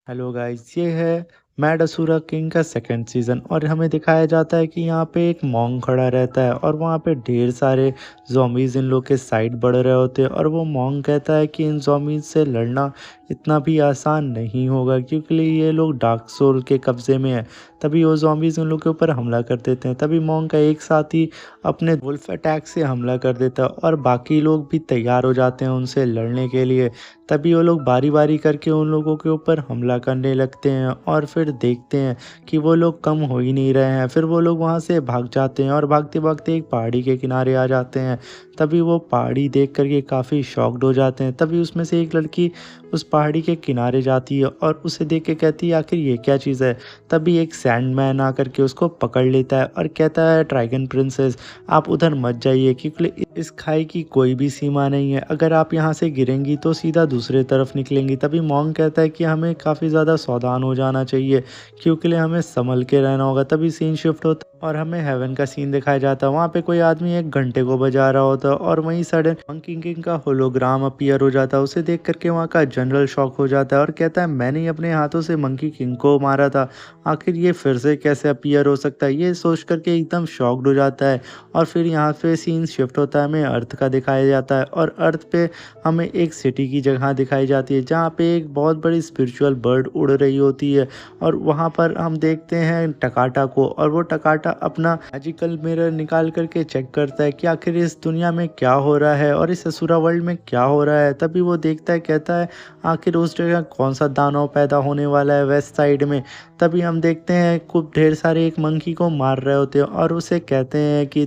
Hello guys, ये है mad asura king का सेकंड सीज़न और हमें दिखाया जाता है कि यहाँ पे एक मॉन्क खड़ा रहता है और वहाँ पे ढेर सारे ज़ॉम्बीज़ इन लोग के साइड बढ़ रहे होते हैं और वो मॉन्क कहता है कि इन ज़ॉम्बीज़ से लड़ना इतना भी आसान नहीं होगा क्योंकि ये लोग डार्क सोल के कब्ज़े में है। तभी वो ज़ॉम्बीज़ उन लोग के ऊपर हमला कर देते हैं। तभी मॉन्क का एक साथी अपने वुल्फ अटैक से हमला कर देता है और बाकी लोग भी तैयार हो जाते हैं उनसे लड़ने के लिए। तभी वो लोग बारी-बारी करके उन लोगों के ऊपर हमला करने लगते हैं और फिर देखते हैं कि वो लोग कम हो ही नहीं रहे हैं। फिर वो लोग वहाँ से भाग जाते हैं और भागते-भागते एक पहाड़ी के किनारे आ जाते हैं। तभी वो पहाड़ी देख कर के काफ़ी शॉक्ड हो जाते हैं। तभी उसमें से एक लड़की उस पहाड़ी के किनारे जाती है और उसे देख के कहती है, आखिर ये क्या चीज़ है? तभी एक सैंडमैन आकर के उसको पकड़ लेता है और कहता है, ड्रैगन प्रिंसेस, आप उधर मत जाइए क्योंकि इस खाई की कोई भी सीमा नहीं है। अगर आप यहाँ से गिरेंगी तो सीधा दूसरे तरफ निकलेंगी। तभी मॉन्क कहता है कि हमें काफ़ी ज़्यादा सावधान हो जाना चाहिए क्योंकि हमें संभल के रहना होगा। तभी सीन शिफ्ट होता है और हमें हेवन का सीन दिखाया जाता है। वहाँ पे कोई आदमी एक घंटे को बजा रहा होता है और वहीं सडन मंकी किंग का होलोग्राम अपीयर हो जाता है। उसे देख करके वहाँ का जनरल शॉक हो जाता है और कहता है, मैंने ही अपने हाथों से मंकी किंग को मारा था, आखिर ये फिर से कैसे अपीयर हो सकता है? ये सोच करके एकदम शॉक्ड हो जाता है। और फिर यहाँ पे सीन शिफ्ट होता है, हमें अर्थ का दिखाया जाता है और अर्थ पे हमें एक सिटी की जगह दिखाई जाती है जहाँ पे एक बहुत बड़ी स्पिरिचुअल बर्ड उड़ रही होती है और वहाँ पर हम देखते हैं टकाटा को और वो टकाटा अपना मैजिकल मिरर निकाल करके चेक करता है कि आखिर इस दुनिया में क्या हो रहा है और इस असुरा वर्ल्ड में क्या हो रहा है। तभी वो देखता है, कहता है, आखिर उस जगह कौन सा दानव पैदा होने वाला है वेस्ट साइड में। तभी हम देखते हैं खूब ढेर सारे एक मंकी को मार रहे होते हैं और उसे कहते हैं कि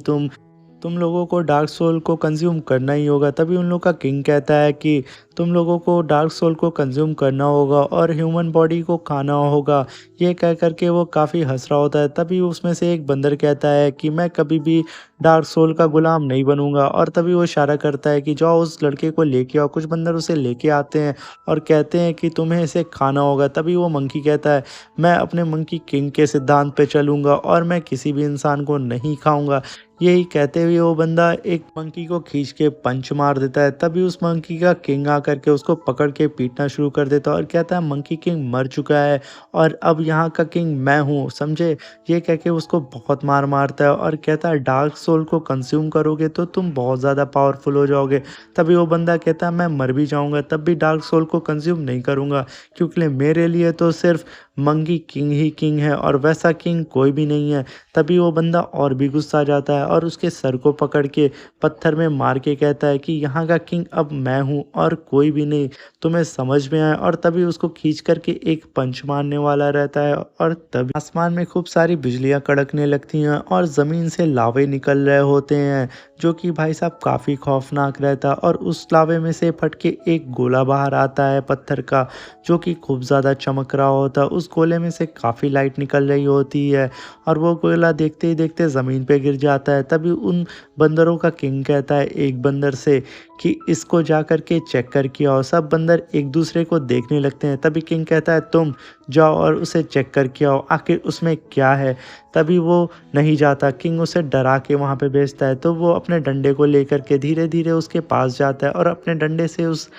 तुम लोगों को डार्क सोल को कंज्यूम करना ही होगा। तभी उन लोग का किंग कहता है कि तुम लोगों को डार्क सोल को कंज्यूम करना होगा और ह्यूमन बॉडी को खाना होगा। ये कह करके वो काफ़ी हंस रहा होता है। तभी उसमें से एक बंदर कहता है कि मैं कभी भी डार्क सोल का गुलाम नहीं बनूंगा और तभी वो इशारा करता है कि जाओ उस लड़के को लेके आओ। कुछ बंदर उसे लेके आते हैं और कहते हैं कि तुम्हें इसे खाना होगा। तभी वो मंकी कहता है, मैं अपने मंकी किंग के सिद्धांत पे चलूंगा और मैं किसी भी इंसान को नहीं खाऊंगा। यही कहते हुए वो बंदा एक मंकी को खींच के पंच मार देता है। तभी उस मंकी का किंग आकर के उसको पकड़ के पीटना शुरू कर देता है और कहता है, मंकी किंग मर चुका है और अब यहाँ का किंग मैं हूँ, समझे? ये कह के उसको बहुत मार मारता है और कहता है, डार्क सोल को कंज्यूम करोगे तो तुम बहुत ज़्यादा पावरफुल हो जाओगे। तभी वो बंदा कहता है, मैं मर भी जाऊँगा तब भी डार्क सोल को कंज्यूम नहीं करूँगा क्योंकि मेरे लिए तो सिर्फ मंकी किंग ही किंग है और वैसा किंग कोई भी नहीं है। तभी वो बंदा और भी गुस्सा आ जाता है और उसके सर को पकड़ के पत्थर में मार के कहता है कि यहाँ का किंग अब मैं हूँ और कोई भी नहीं, तुम्हें समझ में आए? और तभी उसको खींच करके एक पंच मारने वाला रहता है और तभी आसमान में खूब सारी बिजलियां कड़कने लगती हैं और ज़मीन से लावे निकल रहे होते हैं जो कि भाई साहब काफ़ी खौफनाक रहता है। और उस लावे में से फट के एक गोला बाहर आता है पत्थर का जो कि खूब ज़्यादा चमक रहा होता है। उस गोले में से काफ़ी लाइट निकल रही होती है और वो गोला देखते ही देखते ज़मीन पे गिर जाता है। तभी उन बंदरों का किंग कहता है एक बंदर से कि इसको जा कर के चेक कर के आओ। सब बंदर एक दूसरे को देखने लगते हैं। तभी किंग कहता है, तुम जाओ और उसे चेक कर के आओ, आखिर उसमें क्या है। तभी वो नहीं जाता, किंग उसे डरा के वहाँ पे भेजता है। तो वो अपने डंडे को लेकर के धीरे धीरे उसके पास जाता है और अपने डंडे से उस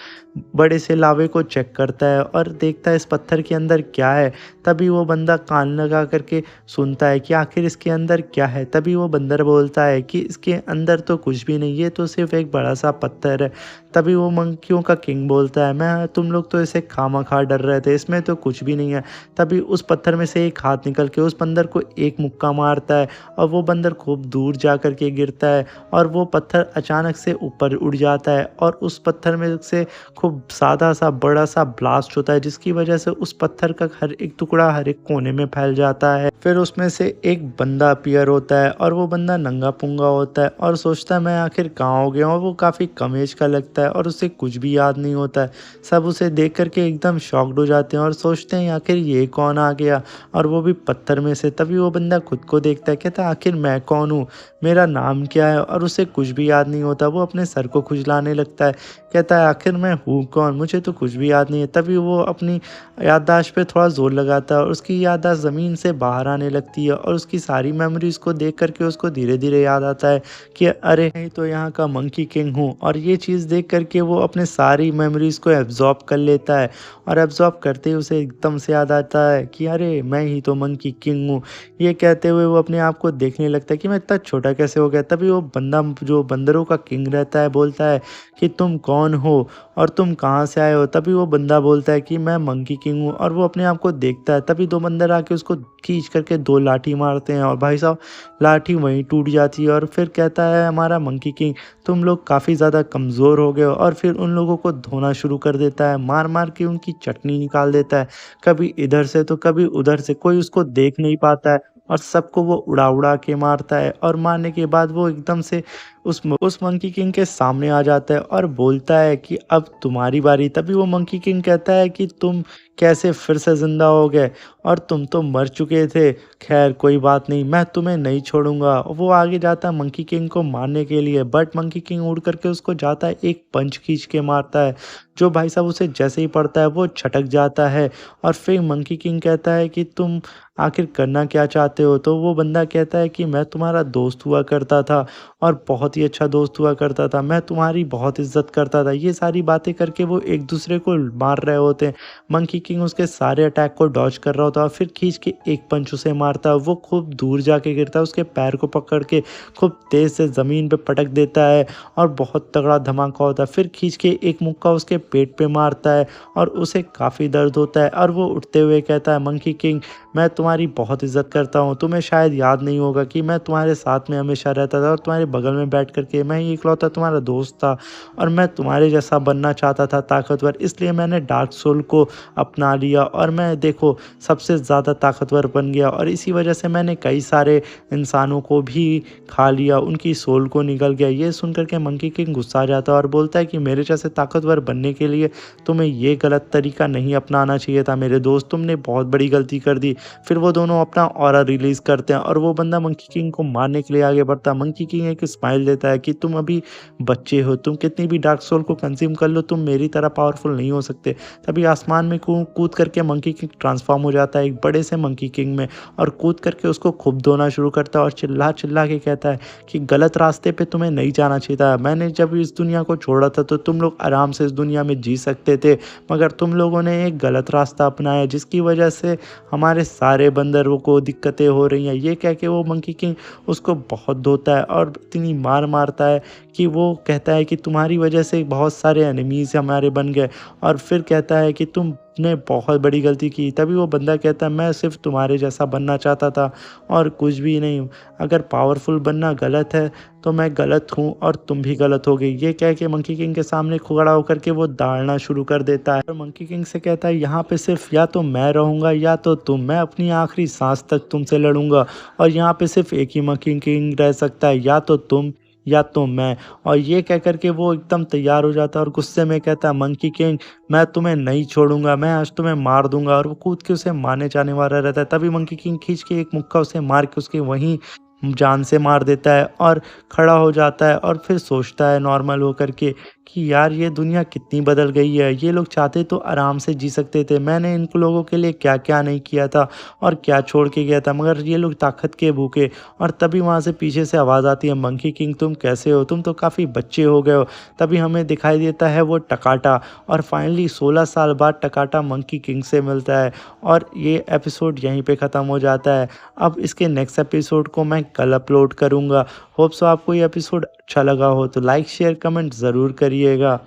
बड़े से लावे को चेक करता है और देखता है इस पत्थर के अंदर क्या है। तभी वो बंदा कान लगा करके सुनता है कि आखिर इसके अंदर क्या है। तभी वो बंदर बोलता है कि इसके अंदर तो कुछ भी नहीं, ये तो सिर्फ एक बड़ा सा पत्थर है। तभी वो मंकियों का किंग बोलता है, मैं तुम लोग तो इसे खामा डर रहे थे, इसमें तो कुछ भी नहीं है। तभी उस पत्थर में से एक हाथ निकल के उस बंदर को एक मुक्का मारता है और वो बंदर खूब दूर जा कर के गिरता है और वो पत्थर अचानक से ऊपर उड़ जाता है और उस पत्थर में से खूब सादा सा बड़ा सा ब्लास्ट होता है जिसकी वजह से उस पत्थर का हर एक टुकड़ा हर एक कोने में फैल जाता है। फिर उसमें से एक बंदा अपीयर होता है और वो बंदा नंगा पुंगा होता है और सोचता है मैं आखिर कहाँ हो गया हूँ। वो काफ़ी कम एज का लगता है और उसे कुछ भी याद नहीं होता है। सब उसे देख करके एकदम शॉक्ड हो जाते हैं और सोचते हैं आखिर ये कौन आ गया और वो भी पत्थर में से। तभी वो बंदा खुद को देखता है, कहता है आखिर मैं कौन हूँ, मेरा नाम क्या है, और उसे कुछ भी याद नहीं होता। वो अपने सर को खुजलाने लगता है, कहता है आखिर मैं हूँ कौन, मुझे तो कुछ भी याद नहीं है। तभी वो अपनी याददाश्त पे थोड़ा जोर लगाता है और उसकी याददाश्त ज़मीन से बाहर आने लगती है और उसकी सारी मेमोरीज़ को देख करके उसको धीरे धीरे याद आता है कि अरे नहीं तो यहाँ का मंकी किंग हूँ। और ये चीज़ देख करके वो अपने सारी मेमोरीज़ को एब्ज़ॉर्ब कर लेता है और एब्ज़ॉर्ब करते ही उसे एकदम से याद आता है कि अरे! मैं ही तो मंकी किंग हूँ। ये कहते हुए वो अपने आप को देखने लगता है कि मैं इतना छोटा कैसे हो गया? तभी वो बंदा जो बंदरों का किंग रहता है बोलता है कि तुम कौन हो और तुम कहाँ से आए हो? तभी वो बंदा बोलता है कि मैं मंकी किंग हूँ और वो अपने आप को देखता है। तभी 2 बंदर आके उसको खींच करके 2 लाठी मारते हैं और भाई साहब लाठी वहीं टूट जाती है और फिर कहता है हमारा मंकी किंग तुम लोग काफ़ी ज़्यादा कमज़ोर हो गए हो और फिर उन लोगों को धोना शुरू कर देता है, मार-मार के उनकी चटनी निकाल देता है। कभी इधर से तो कभी उधर से, कोई उसको देख नहीं पाता है और सबको वो उड़ा-उड़ा के मारता है और मारने के बाद वो एकदम से उस मंकी किंग के सामने आ जाता है और बोलता है कि अब तुम्हारी बारी। तभी वो मंकी किंग कहता है कि तुम कैसे फिर से ज़िंदा हो गए और तुम तो मर चुके थे। ख़ैर कोई बात नहीं, मैं तुम्हें नहीं छोड़ूँगा। वो आगे जाता है मंकी किंग को मारने के लिए बट मंकी किंग उड़ कर के उसको जाता है, एक पंच खींच के मारता है, जो भाई साहब उसे जैसे ही पड़ता है वो छटक जाता है और फिर मंकी किंग कहता है कि तुम आखिर करना क्या चाहते हो? तो वो बंदा कहता है कि मैं तुम्हारा दोस्त हुआ करता था और बहुत ही अच्छा दोस्त हुआ करता था। मैं तुम्हारी बहुत इज़्ज़त करता था। ये सारी बातें करके वो एक-दूसरे को मार रहे होते हैं। मंकी किंग उसके सारे अटैक को डॉज कर रहा होता है और फिर खींच के एक पंच उसे मारता है। वो खूब दूर जाके गिरता है, उसके पैर को पकड़ के खूब तेज़ से ज़मीन पे पटक देता है और बहुत तगड़ा धमाका होता है। फिर खींच के एक मुक्का उसके पेट पे मारता है और उसे काफ़ी दर्द होता है और वो उठते हुए कहता है मंकी किंग मैं तुम्हारी बहुत इज़्ज़त करता हूँ। तुम्हें शायद याद नहीं होगा कि मैं तुम्हारे साथ में हमेशा रहता था और तुम्हारे बगल में बैठ कर के मैं ही इकलौता तुम्हारा दोस्त था और मैं तुम्हारे जैसा बनना चाहता था ताकतवर, इसलिए मैंने डार्क सोल को अपना लिया और मैं देखो सबसे ज़्यादा ताकतवर बन गया और इसी वजह से मैंने कई सारे इंसानों को भी खा लिया, उनकी सोल को निगल गया। ये सुन कर के मंकी किंग गुस्सा आ जाता है और बोलता है कि मेरे जैसे ताकतवर बनने के लिए तुम्हें ये गलत तरीका नहीं अपनाना चाहिए था मेरे दोस्त, तुमने बहुत बड़ी गलती कर दी। फिर वो दोनों अपना ऑरा रिलीज़ करते हैं और वो बंदा मंकी किंग को मारने के लिए आगे बढ़ता है। मंकी किंग एक स्माइल देता है कि तुम अभी बच्चे हो, तुम कितनी भी डार्क सोल को कंज़्यूम कर लो, तुम मेरी तरह पावरफुल नहीं हो सकते। तभी आसमान में कूद करके मंकी किंग ट्रांसफ़ॉर्म हो जाता है एक बड़े से मंकी किंग में और कूद करके उसको खूब धोना शुरू करता है और चिल्ला-चिल्ला के कहता है कि गलत रास्ते पे तुम्हें नहीं जाना चाहिए था। मैंने जब इस दुनिया को छोड़ा था तो तुम लोग आराम से इस दुनिया में जी सकते थे, मगर तुम लोगों ने एक गलत रास्ता अपनाया जिसकी वजह से हमारे सारे बंदरों को दिक्कतें हो रही हैं। ये कह के वो मंकी किंग उसको बहुत धोता है और इतनी मार मारता है कि वो कहता है कि तुम्हारी वजह से बहुत सारे एनिमीज़ हमारे बन गए और फिर कहता है कि तुमने बहुत बड़ी गलती की। तभी वो बंदा कहता है मैं सिर्फ़ तुम्हारे जैसा बनना चाहता था और कुछ भी नहीं। अगर पावरफुल बनना गलत है तो मैं गलत हूँ और तुम भी गलत हो गई। ये कह के मंकी किंग के सामने खड़ा होकर के वो दौड़ना शुरू कर देता है और मंकी किंग से कहता है यहाँ पे सिर्फ़ या तो मैं रहूँगा या तो तुम। मैं अपनी आखिरी साँस तक तुमसे लड़ूँगा और यहाँ पे सिर्फ़ एक ही मंकी किंग रह सकता है, या तो तुम या तो मैं। और ये कह कर के वो एकदम तैयार हो जाता है और गुस्से में कहता है मंकी किंग मैं तुम्हें नहीं छोड़ूँगा, मैं आज तुम्हें मार दूँगा और वो कूद के उसे मारने जाने वाला रहता है। तभी मंकी किंग खींच के एक मुक्का उसे मार के उसके वहीं जान से मार देता है और खड़ा हो जाता है और फिर सोचता है नॉर्मल होकर के कि यार ये दुनिया कितनी बदल गई है। ये लोग चाहते तो आराम से जी सकते थे। मैंने इन लोगों के लिए क्या-क्या नहीं किया था और क्या छोड़ के गया था, मगर ये लोग ताकत के भूखे। और तभी वहाँ से पीछे से आवाज़ आती है मंकी किंग तुम कैसे हो? तुम तो काफ़ी बच्चे हो गए हो। तभी हमें दिखाई देता है वो टकाटा और फाइनली 16 साल बाद टकाटा मंकी किंग से मिलता है और ये एपिसोड यहीं पे ख़त्म हो जाता है। अब इसके नेक्स्ट एपिसोड को मैं कल अपलोड करूँगा। होप सो आपको ये एपिसोड अच्छा लगा हो तो लाइक शेयर कमेंट ज़रूर करिएगा।